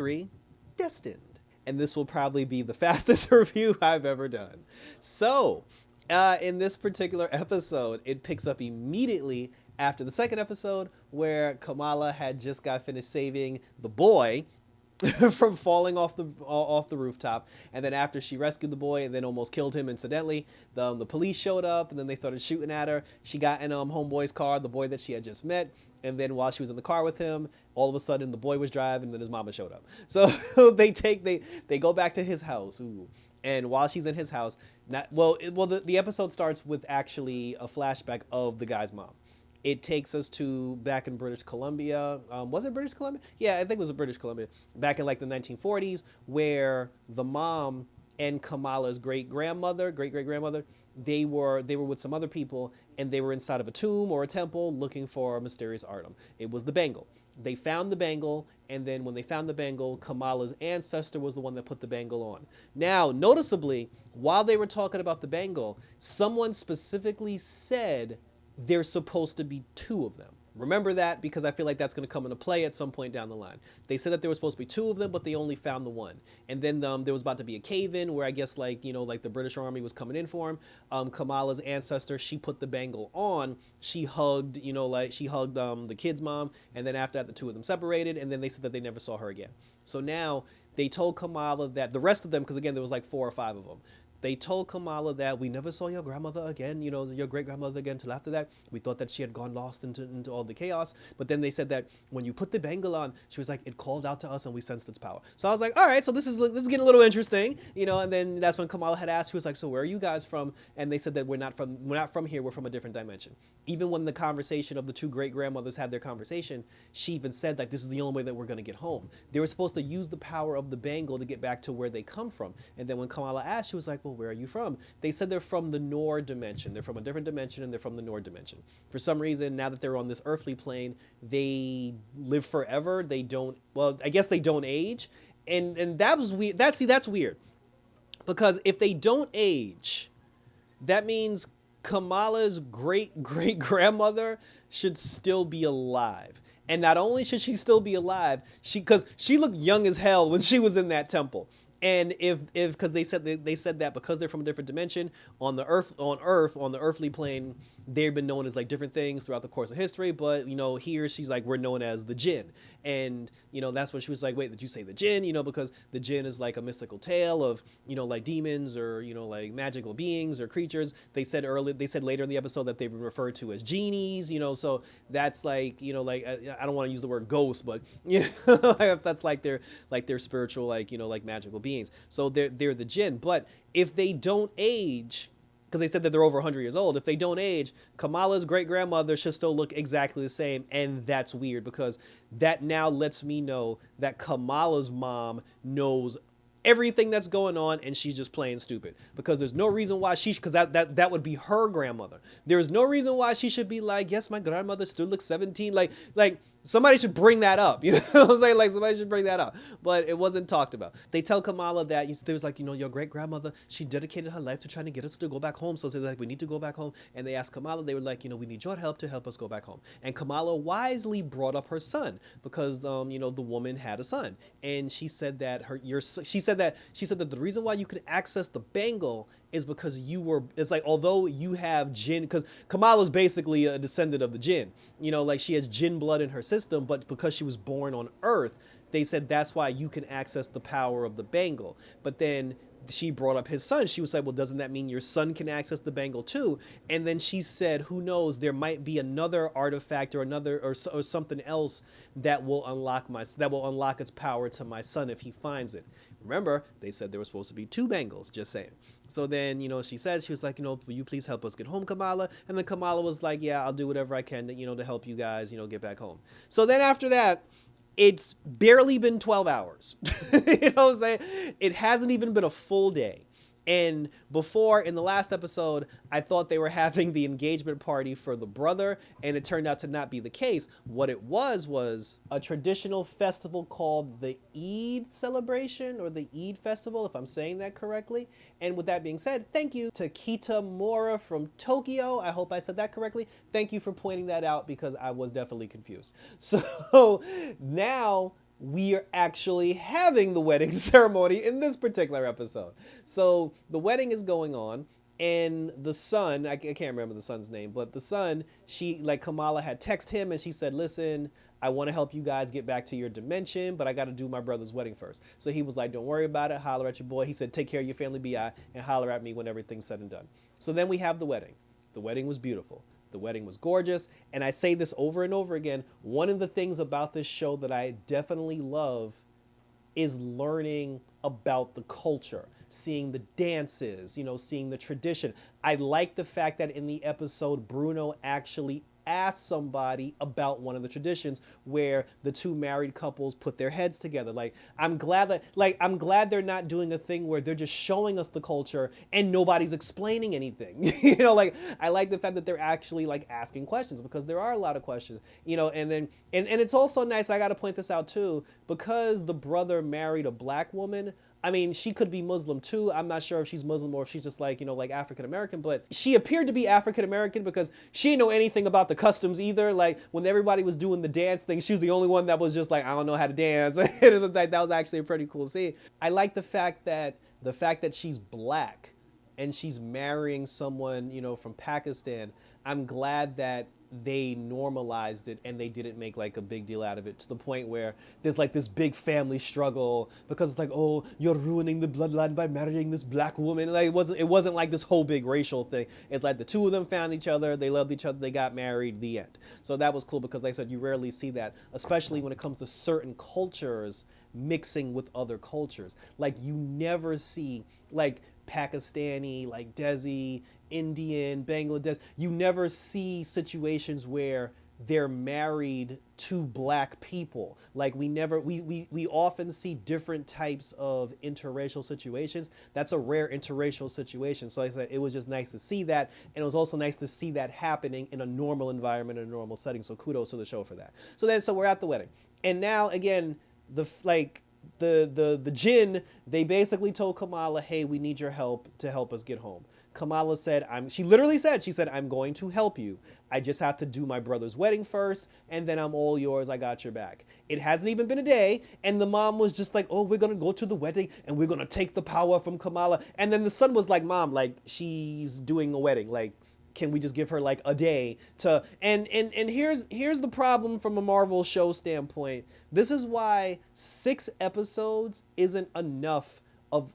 3, Destined. And this will probably be the fastest review I've ever done. So, in this particular episode, it picks up immediately after the second episode where Kamala had just got finished saving the boy from falling off the rooftop, and then after she rescued the boy and then almost killed him incidentally, the police showed up and then they started shooting at her. She got in homeboy's car, the boy that she had just met, and then while she was in the car with him, all of a sudden the boy was driving and then his mama showed up. So they go back to his house. Ooh. And while she's in his house, the episode starts with actually a flashback of the guy's mom. It takes us to back in British Columbia. Was it British Columbia? Yeah, I think it was British Columbia. Back in like the 1940s, where the mom and Kamala's great-grandmother, they were with some other people, and they were inside of a tomb or a temple looking for a mysterious item. It was the bangle. They found the bangle, and then when they found the bangle, Kamala's ancestor was the one that put the bangle on. Now, noticeably, while they were talking about the bangle, someone specifically said there's supposed to be 2 of them. Remember that, because I feel like that's going to come into play at some point down the line. They said that there was supposed to be 2 of them, but they only found the one. And then there was about to be a cave-in where I guess like the British Army was coming in for him. Kamala's ancestor, she put the bangle on. She hugged, the kid's mom. And then after that, the 2 of them separated. And then they said that they never saw her again. So now they told Kamala that the rest of them, because again, there was like 4 or 5 of them. They told Kamala that we never saw your grandmother again, your great-grandmother again till after that. We thought that she had gone lost into all the chaos. But then they said that when you put the bangle on, she was like, it called out to us and we sensed its power. So I was like, all right, so this is getting a little interesting, and then that's when Kamala had asked, she was like, so where are you guys from? And they said that we're not from here, we're from a different dimension. Even when the conversation of the 2 great-grandmothers had their conversation, she even said like, this is the only way that we're going to get home. They were supposed to use the power of the bangle to get back to where they come from. And then when Kamala asked, she was like, well, where are you from? They said they're from the Nord dimension. They're from a different dimension, and they're from the Nord dimension. For some reason, now that they're on this earthly plane, they live forever. They don't, well, I guess they don't age. And that was weird. That's weird. Because if they don't age, that means Kamala's great-great-grandmother should still be alive. And not only should she still be alive, because she looked young as hell when she was in that temple. And because they said that because they're from a different dimension on the earthly plane, they've been known as like different things throughout the course of history. But here she's like, we're known as the Jinn. And that's when she was like, wait, did you say the Jinn? Because the Jinn is like a mystical tale of like demons or like magical beings or creatures. They said later in the episode that they've been referred to as genies. So that's like I don't want to use the word ghost, but that's like their spiritual like magical beings. So they're the Jinn. But if they don't age, because they said that they're over 100 years old, if they don't age, Kamala's great-grandmother should still look exactly the same. And that's weird, because that now lets me know that Kamala's mom knows everything that's going on, and she's just playing stupid, because there's no reason why because that would be her grandmother. There's no reason why she should be like, yes, my grandmother still looks 17. Like somebody should bring that up. What I'm saying? Like somebody should bring that up. But it wasn't talked about. They tell Kamala that there was like, your great-grandmother, she dedicated her life to trying to get us to go back home. So they're like, we need to go back home. And they asked Kamala, they were like, we need your help to help us go back home. And Kamala wisely brought up her son, because the woman had a son. And she said that she said that the reason why you could access the bangle is because it's like, although you have Jinn, because Kamala's basically a descendant of the Jinn, like she has Jinn blood in her system, but because she was born on Earth, they said that's why you can access the power of the bangle. But then she brought up his son. She was like, well, doesn't that mean your son can access the bangle too? And then she said, who knows, there might be another artifact or something else that will unlock its power to my son if he finds it. Remember, they said there were supposed to be 2 bangles, just saying. So then, she was like, will you please help us get home, Kamala? And then Kamala was like, yeah, I'll do whatever I can to help you guys, get back home. So then after that, it's barely been 12 hours. What I'm saying? It hasn't even been a full day. And before, in the last episode, I thought they were having the engagement party for the brother, and it turned out to not be the case. What it was a traditional festival called the Eid celebration, or the Eid festival, if I'm saying that correctly. And with that being said, thank you to Kita Mora from Tokyo. I hope I said that correctly. Thank you for pointing that out, because I was definitely confused. So now we are actually having the wedding ceremony in this particular episode. So the wedding is going on, and the son, I can't remember the son's name, but the son, she, like, Kamala had texted him and she said, listen, I want to help you guys get back to your dimension, but I got to do my brother's wedding first. So he was like, don't worry about it, holler at your boy. He said, take care of your family, BI, and holler at me when everything's said and done. So then we have the wedding. The wedding was beautiful. The wedding was gorgeous. And I say this over and over again. One of the things about this show that I definitely love is learning about the culture, seeing the dances, seeing the tradition. I like the fact that in the episode, Bruno actually asked somebody about one of the traditions where the two married couples put their heads together. I'm glad they're not doing a thing where they're just showing us the culture and nobody's explaining anything. I like the fact that they're actually asking questions, because there are a lot of questions, and then and it's also nice, I got to point this out too, because the brother married a black woman. I mean, she could be Muslim too. I'm not sure if she's Muslim or if she's just African American, but she appeared to be African American because she didn't know anything about the customs either. Like, when everybody was doing the dance thing, she was the only one that was just like, I don't know how to dance. And that was actually a pretty cool scene. I like the fact that she's black and she's marrying someone, from Pakistan. I'm glad that they normalized it and they didn't make a big deal out of it, to the point where there's this big family struggle because it's oh, you're ruining the bloodline by marrying this black woman. It wasn't like this whole big racial thing. It's the two of them found each other, they loved each other, they got married, the end. So that was cool, because like I said, you rarely see that, especially when it comes to certain cultures mixing with other cultures. You never see Pakistani, Desi, Indian, Bangladesh. You never see situations where they're married to black people. We often see different types of interracial situations. That's a rare interracial situation. So like I said, it was just nice to see that, and it was also nice to see that happening in a normal environment, in a normal setting. So kudos to the show for that. So we're at the wedding, and now again, the jinn, they basically told Kamala, hey, we need your help to help us get home. Kamala said, she literally said, I'm going to help you. I just have to do my brother's wedding first, and then I'm all yours. I got your back. It hasn't even been a day, and the mom was just like, oh, we're going to go to the wedding, and we're going to take the power from Kamala. And then the son was like, Mom, she's doing a wedding. Can we just give her a day to, and here's the problem from a Marvel show standpoint. This is why 6 episodes isn't enough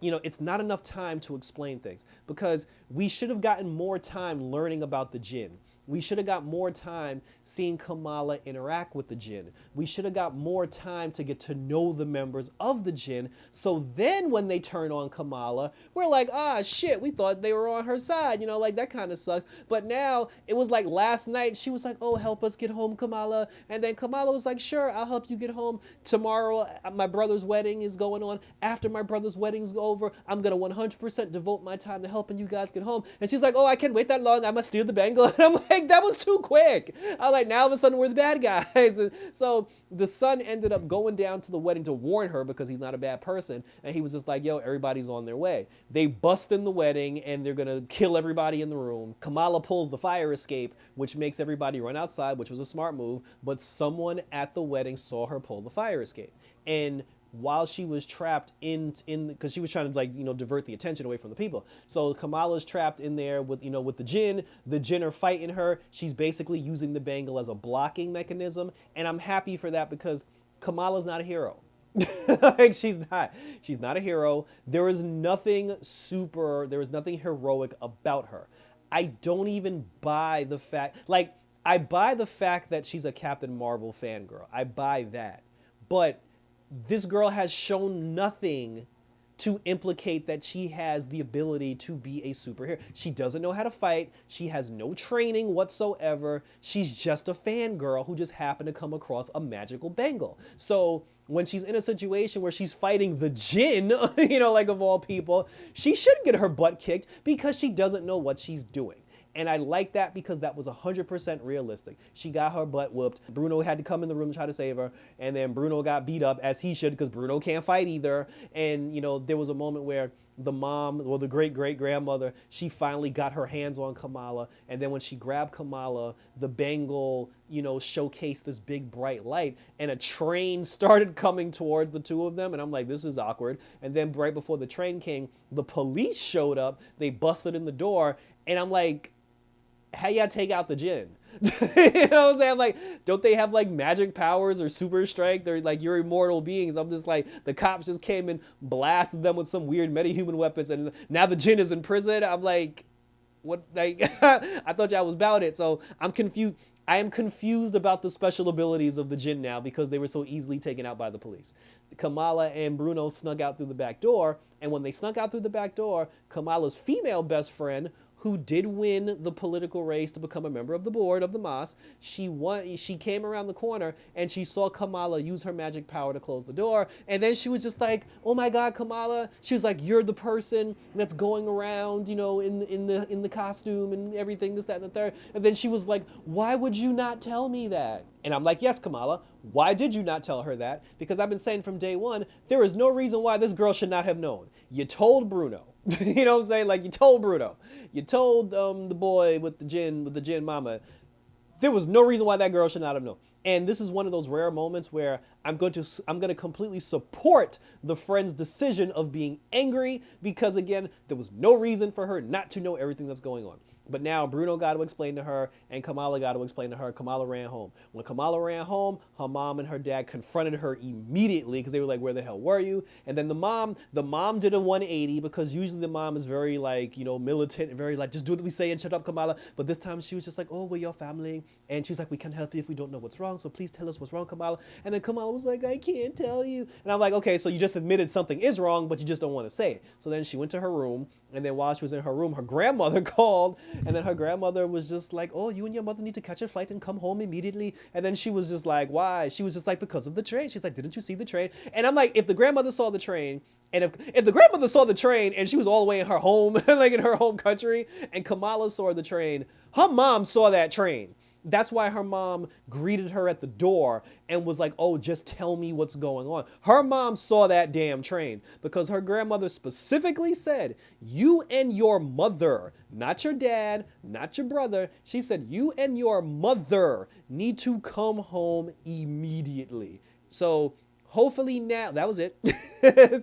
it's not enough time to explain things, because we should have gotten more time learning about the jinn. We should have got more time seeing Kamala interact with the jinn. We should have got more time to get to know the members of the jinn. So then when they turn on Kamala, we're like, ah, shit, we thought they were on her side. That kind of sucks. But now it was last night, she was like, oh, help us get home, Kamala. And then Kamala was like, sure, I'll help you get home. Tomorrow, my brother's wedding is going on. After my brother's wedding's over, I'm going to 100% devote my time to helping you guys get home. And she's like, oh, I can't wait that long. I must steal the bangle. And I'm like, that was too quick. I was like, now all of a sudden we're the bad guys. And so the son ended up going down to the wedding to warn her, because he's not a bad person. And he was just like, yo, everybody's on their way. They bust in the wedding and they're going to kill everybody in the room. Kamala pulls the fire escape, which makes everybody run outside, which was a smart move. But someone at the wedding saw her pull the fire escape. And while she was trapped in because she was trying to divert the attention away from the people. So Kamala's trapped in there with the jinn. The jinn are fighting her. She's basically using the bangle as a blocking mechanism, and I'm happy for that, because Kamala's not a hero. She's not a hero. There is nothing heroic about her. I don't even buy the fact, I buy the fact that she's a Captain Marvel fangirl. I buy that. But this girl has shown nothing to implicate that she has the ability to be a superhero. She doesn't know how to fight. She has no training whatsoever. She's just a fangirl who just happened to come across a magical bangle. So when she's in a situation where she's fighting the jinn, of all people, she should get her butt kicked, because she doesn't know what she's doing. And I like that, because that was 100% realistic. She got her butt whooped. Bruno had to come in the room and try to save her. And then Bruno got beat up, as he should, because Bruno can't fight either. And, there was a moment where the mom, or the great-great-grandmother, she finally got her hands on Kamala. And then when she grabbed Kamala, the bangle, showcased this big bright light, and a train started coming towards the two of them. And I'm like, this is awkward. And then right before the train came, the police showed up. They busted in the door. And I'm like, how y'all take out the djinn? You know what I'm saying? Like, don't they have like magic powers or super strength? They're like, you're immortal beings. I'm just like, the cops just came and blasted them with some weird metahuman weapons, and now the djinn is in prison. I'm like, what? Like, I thought y'all was about it. So I'm confused. I am confused about the special abilities of the djinn now because they were so easily taken out by the police. Kamala and Bruno snuck out through the back door, and when they snuck out through the back door, Kamala's female best friend, who did win the political race to become a member of the board of the mosque, she came around the corner and she saw Kamala use her magic power to close the door. And then she was just like, oh my God, Kamala. She was like, you're the person that's going around, in the costume and everything, this, that, and the third. And then she was like, why would you not tell me that? And I'm like, yes, Kamala, why did you not tell her that? Because I've been saying from day one, there is no reason why this girl should not have known. You told Bruno. You know what I'm saying? Like, you told Bruno. You told the boy with the djinn mama. There was no reason why that girl should not have known. And this is one of those rare moments where I'm going to completely support the friend's decision of being angry, because again, there was no reason for her not to know everything that's going on. But now Bruno got to explain to her, and Kamala got to explain to her. Kamala ran home. When Kamala ran home, her mom and her dad confronted her immediately because they were like, where the hell were you? And then the mom did a 180, because usually the mom is very like, militant and very like, just do what we say and shut up, Kamala. But this time she was just like, oh, we're your family. And she's like, we can't help you if we don't know what's wrong. So please tell us what's wrong, Kamala. And then Kamala was like, I can't tell you. And I'm like, okay, so you just admitted something is wrong, but you just don't want to say it. So then she went to her room. And then while she was in her room, her grandmother called. And then her grandmother was just like, oh, you and your mother need to catch a flight and come home immediately. And then she was just like, why? She was just like, because of the train. She's like, didn't you see the train? And I'm like, if the grandmother saw the train, and if the grandmother saw the train and she was all the way in her home, like in her home country, and Kamala saw the train, her mom saw that train. That's why her mom greeted her at the door and was like, oh, just tell me what's going on. Her mom saw that damn train, because her grandmother specifically said, you and your mother, not your dad, not your brother. She said, you and your mother need to come home immediately. So hopefully now, that was it.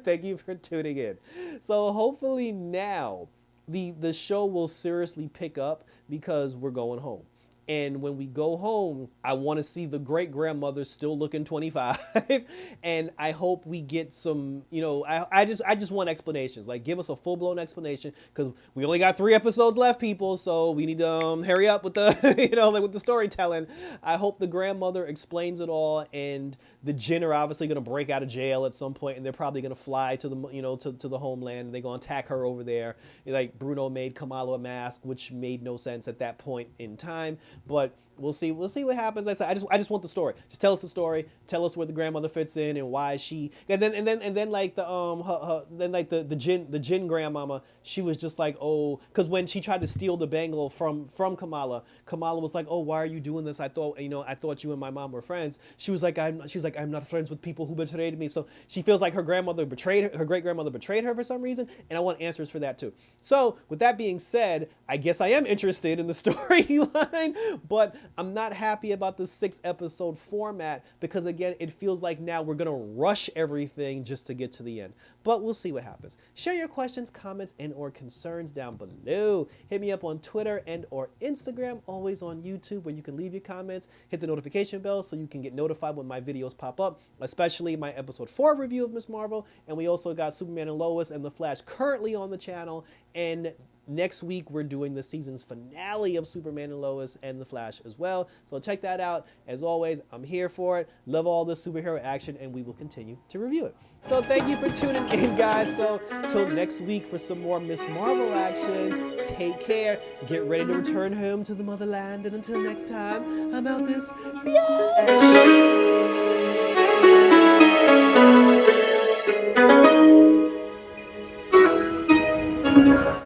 Thank you for tuning in. So hopefully now the show will seriously pick up, because we're going home. And when we go home, I want to see the great-grandmother still looking 25. And I hope we get some, I just want explanations. Like, give us a full-blown explanation, because we only got 3 episodes left, people. So we need to hurry up with the, like with the storytelling. I hope the grandmother explains it all, and the djinn are obviously going to break out of jail at some point, and they're probably going to fly to the, to the homeland, and they're going to attack her over there. Like, Bruno made Kamala a mask, which made no sense at that point in time. But we'll see what happens. Like I said, I just want the story. Just tell us the story. Tell us where the grandmother fits in and why she. And then like the djinn grandmama, she was just like, oh, because when she tried to steal the bangle from Kamala was like, oh, why are you doing this? I thought you and my mom were friends. She's like, I'm not friends with people who betrayed me. So she feels like her grandmother betrayed her great grandmother betrayed her for some reason, and I want answers for that too. So with that being said, I guess I am interested in the storyline, but I'm not happy about the 6-episode format, because again, it feels like now we're gonna rush everything just to get to the end. But we'll see what happens. Share your questions, comments, and or concerns down below. Hit me up on Twitter and or Instagram, always on YouTube, where you can leave your comments. Hit the notification bell so you can get notified when my videos pop up, especially my episode 4 review of Ms. Marvel. And we also got Superman and Lois and The Flash currently on the channel. And next week, we're doing the season's finale of Superman and Lois and The Flash as well. So check that out. As always, I'm here for it. Love all the superhero action, and we will continue to review it. So thank you for tuning in, guys. So till next week for some more Ms. Marvel action. Take care. Get ready to return home to the motherland. And until next time, I'm out this. Bye.